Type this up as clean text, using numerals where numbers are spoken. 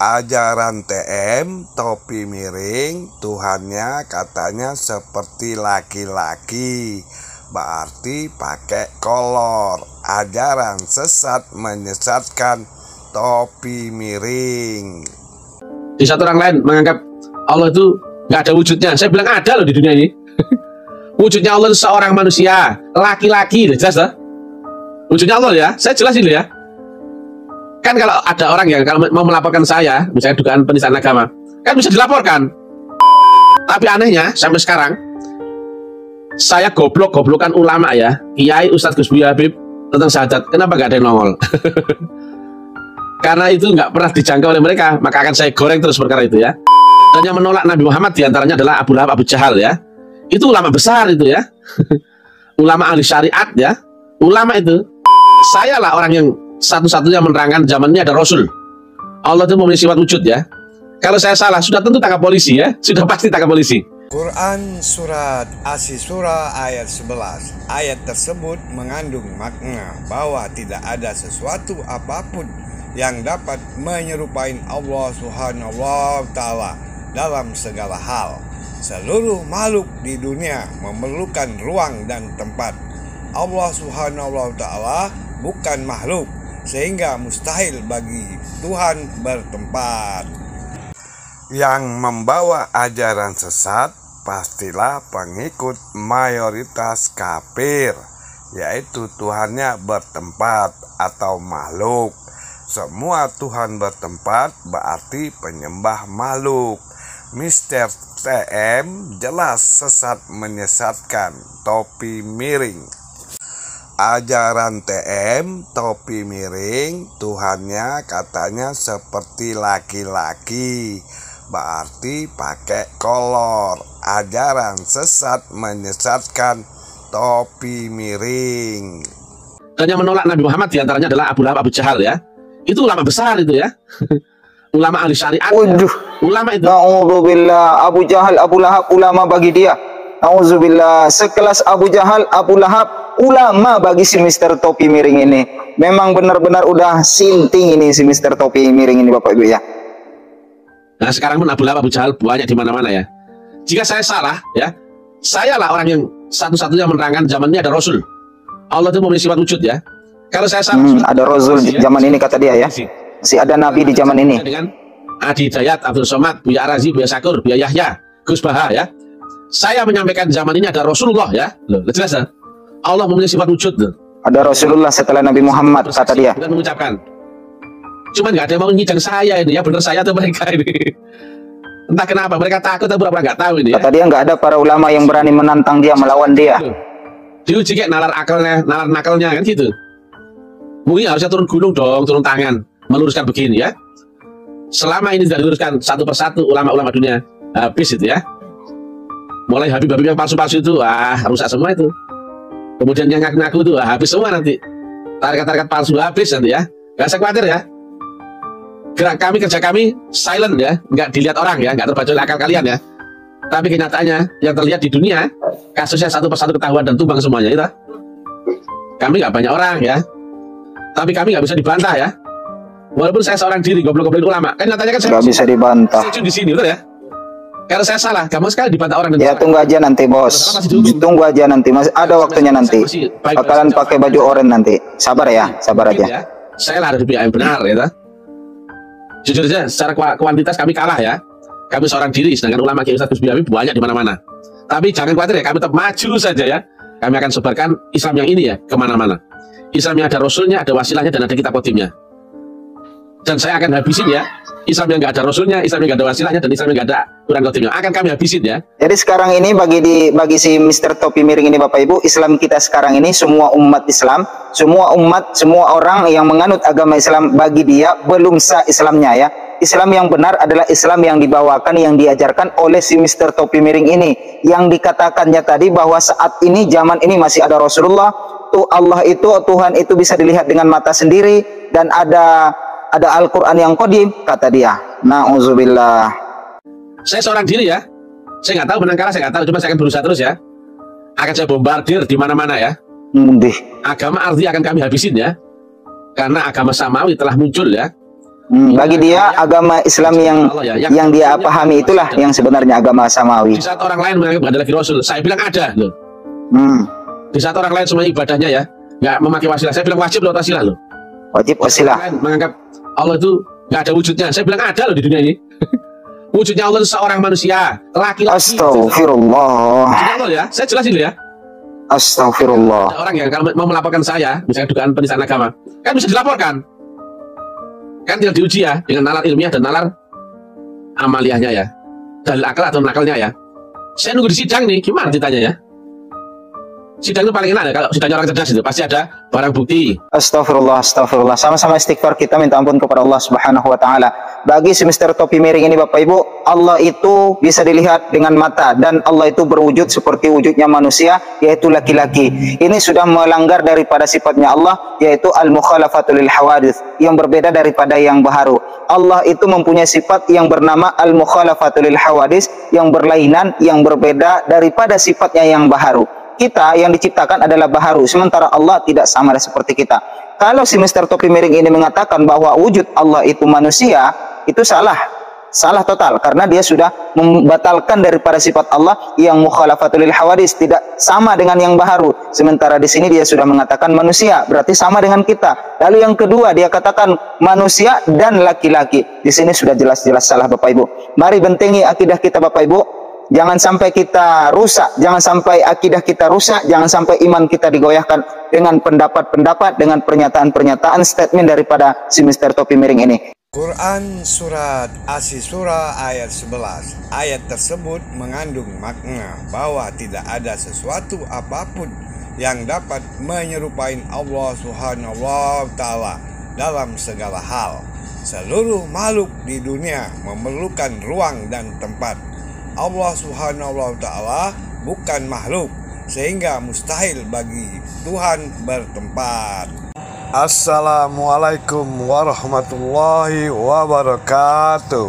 Ajaran TM topi miring, Tuhannya katanya seperti laki-laki, berarti pakai kolor. Ajaran sesat menyesatkan, topi miring. Di satu orang lain menganggap Allah itu nggak ada wujudnya. Saya bilang ada loh di dunia ini. Wujudnya Allah itu seorang manusia, laki-laki, jelas dah. Wujudnya Allah ya, saya jelasin dulu ya. Kan kalau ada orang yang kalau mau melaporkan saya, misalnya dugaan penistaan agama, kan bisa dilaporkan. Tapi anehnya sampai sekarang, saya goblok-goblokan ulama ya, Kiai, Ustadz Gus Buya Habib tentang syahadat, kenapa nggak ada yang nongol? Karena itu nggak pernah dijangkau oleh mereka, maka akan saya goreng terus perkara itu ya. Dan yang menolak Nabi Muhammad diantaranya adalah Abu Lahab, Abu Jahal ya. Itu ulama besar itu ya. Ulama ahli syariat ya. Ulama itu. Saya lah orang yang satu-satunya menerangkan zaman ini ada Rasul. Allah itu memiliki sifat wujud ya. Kalau saya salah, sudah tentu tangkap polisi ya. Sudah pasti tangkap polisi. Quran Surat Asy-Syura ayat 11. Ayat tersebut mengandung makna bahwa tidak ada sesuatu apapun yang dapat menyerupai Allah Subhanahu wa Ta'ala dalam segala hal. Seluruh makhluk di dunia memerlukan ruang dan tempat. Allah Subhanahu wa Ta'ala bukan makhluk, sehingga mustahil bagi Tuhan bertempat. Yang membawa ajaran sesat pastilah pengikut mayoritas kafir, yaitu Tuhannya bertempat atau makhluk. Semua Tuhan bertempat berarti penyembah makhluk. Mister TM jelas sesat menyesatkan, topi miring. Ajaran TM topi miring, Tuhannya katanya seperti laki-laki, berarti pakai kolor. Ajaran sesat menyesatkan, topi miring. Dan yang menolak Nabi Muhammad diantaranya adalah Abu Lahab, Abu Jahal ya. Itu ulama besar itu ya. Ulama ahli syariat ya. Ulama itu. Na'udzubillah, Abu Jahal, Abu Lahab ulama bagi dia. Na'udzubillah, sekelas Abu Jahal, Abu Lahab ulama bagi si Mister topi miring ini. Memang benar-benar udah sinting ini si Mister topi miring ini Bapak Ibu ya. Nah sekarang pun Abu Lahab, Abu Jahal banyak di mana-mana ya. Jika saya salah ya, saya lah orang yang satu-satunya menerangkan zaman ini ada Rasul. Allah itu memiliki sifat wujud ya. Kalau saya salah, ada Rasul di zaman ini kata dia ya. Masih ada Nabi di zaman ini. Dengan Adi Dayat, Abdul Somad, Buya Arazi, Buya Sakur, Buya Yahya, Gus Baha ya. Saya menyampaikan zaman ini ada Rasulullah ya. Loh, jelas ya? Allah memiliki sifat wujud. Loh. Ada Rasulullah setelah Nabi Muhammad kata dia. Dan mengucapkan. Cuman nggak ada yang mau nyidang saya ini ya, bener saya atau mereka ini. Entah kenapa mereka takut atau berapa nggak tahu ini. Kata dia nggak ada para ulama yang berani menantang dia, melawan dia. Diuji kayak nalar akalnya, nalar nakalnya kan gitu. Mungkin harusnya turun gunung dong, turun tangan, meluruskan begini ya. Selama ini tidak diluruskan satu persatu ulama-ulama dunia, habis itu ya. Mulai Habib-Habib yang palsu-palsu itu, rusak semua itu. Kemudian yang ngaku-ngaku itu, habis semua nanti. Tarikat-tarikat palsu habis nanti ya. Gak usah khawatir ya. Gerak kami, kerja kami silent ya, nggak dilihat orang ya, nggak terbaca oleh akal kalian ya. Tapi kenyataannya yang terlihat di dunia, kasusnya satu persatu ketahuan dan tumbang semuanya itu. Kami nggak banyak orang ya. Tapi kami nggak bisa dibantah ya. Walaupun saya seorang diri goblok-goblok ulama, kan nyatanya kan saya nggak bisa dibantah. Saya di sini betul ya. Kalau saya salah, gampang sekali dibantah orang. Ya tunggu aja nanti bos. Tunggu aja nanti, masih ada waktunya nanti. Bakalan pakai baju oranye nanti. Sabar ya, sabar aja. Ya. Saya lah dari pihak yang benar ya. Jujur saja, secara kuantitas kami kalah ya. Kami seorang diri, sedangkan ulama Kiai Ustadz Gus Buya Habib banyak di mana-mana. Tapi jangan khawatir ya, kami tetap maju saja ya. Kami akan sebarkan Islam yang ini ya kemana-mana. Islam yang ada Rasulnya, ada wasilahnya, dan ada kitab khotimnya. Dan saya akan habisin ya Islam yang nggak ada Rasulnya, Islam yang nggak ada wasilahnya, dan Islam yang nggak ada Quran khotimnya. Akan kami habisin ya. Jadi sekarang ini bagi si Mister topi miring ini Bapak Ibu, Islam kita sekarang ini semua umat Islam, semua umat, semua orang yang menganut agama Islam, bagi dia belum sah Islamnya ya. Islam yang benar adalah Islam yang dibawakan, yang diajarkan oleh si Mister topi miring ini. Yang dikatakannya tadi bahwa saat ini, zaman ini masih ada Rasulullah, tuh Allah itu, Tuhan itu bisa dilihat dengan mata sendiri, dan ada Al-Quran yang qadim, kata dia. Na'udzubillah. Saya seorang diri ya. Saya nggak tahu menang kalah, saya nggak tahu. Cuma saya akan berusaha terus ya. Akan saya bombardir di mana-mana ya. Mundih. Agama ardi akan kami habisin ya. Karena agama samawi telah muncul ya. Bagi dia agama Islam yang dia pahami itulah yang sebenarnya agama samawi. Di saat orang lain menganggap ada lagi Rasul, saya bilang ada loh. Di saat orang lain semua ibadahnya ya nggak memakai wasilah, saya bilang wajib loh wasilah loh. Wajib wasilah. Orang lain menganggap Allah itu nggak ada wujudnya, saya bilang ada loh di dunia ini. Wujudnya Allah itu seorang manusia, laki-laki. Astagfirullah. Wujudnya Allah ya, saya jelasin dulu ya. Astagfirullah. Ada orang yang kalau mau melaporkan saya, misalnya dugaan penistaan agama, kan bisa dilaporkan. Kan tinggal diuji ya dengan nalar ilmiah dan nalar amaliyahnya ya, dalil akal atau nakalnya ya. Saya nunggu di sidang nih, gimana ditanya ya? Sidang itu paling enak ya, kalau sidangnya orang cerdas itu pasti ada barang bukti. Astagfirullah, astagfirullah. Sama-sama istighfar kita minta ampun kepada Allah Subhanahu wa taala. Bagi si Mr. Topi Miring ini Bapak Ibu, Allah itu bisa dilihat dengan mata dan Allah itu berwujud seperti wujudnya manusia, yaitu laki-laki. Ini sudah melanggar daripada sifatnya Allah, yaitu al-mukhalafatu lil hawadits, yang berbeda daripada yang baharu. Allah itu mempunyai sifat yang bernama al-mukhalafatu lil hawadits, yang berlainan, yang berbeda daripada sifatnya yang baharu. Kita yang diciptakan adalah baharu, sementara Allah tidak sama seperti kita. Kalau si Mr. Topi Miring ini mengatakan bahwa wujud Allah itu manusia, itu salah total, karena dia sudah membatalkan daripada sifat Allah yang mukhalafatul lil hawadits, tidak sama dengan yang baharu. Sementara di sini dia sudah mengatakan manusia, berarti sama dengan kita. Lalu yang kedua dia katakan manusia dan laki-laki. Di sini sudah jelas-jelas salah Bapak Ibu. Mari bentengi akidah kita Bapak Ibu. Jangan sampai kita rusak, jangan sampai akidah kita rusak, jangan sampai iman kita digoyahkan dengan pendapat-pendapat, dengan pernyataan-pernyataan, statement daripada si Mr. Topi Miring ini. Quran Surat Asy-Syura ayat 11. Ayat tersebut mengandung makna bahwa tidak ada sesuatu apapun yang dapat menyerupai Allah Subhanahu wa Ta'ala dalam segala hal. Seluruh makhluk di dunia memerlukan ruang dan tempat. Allah Subhanahu wa Ta'ala bukan makhluk, sehingga mustahil bagi Tuhan bertempat. Assalamualaikum warahmatullahi wabarakatuh.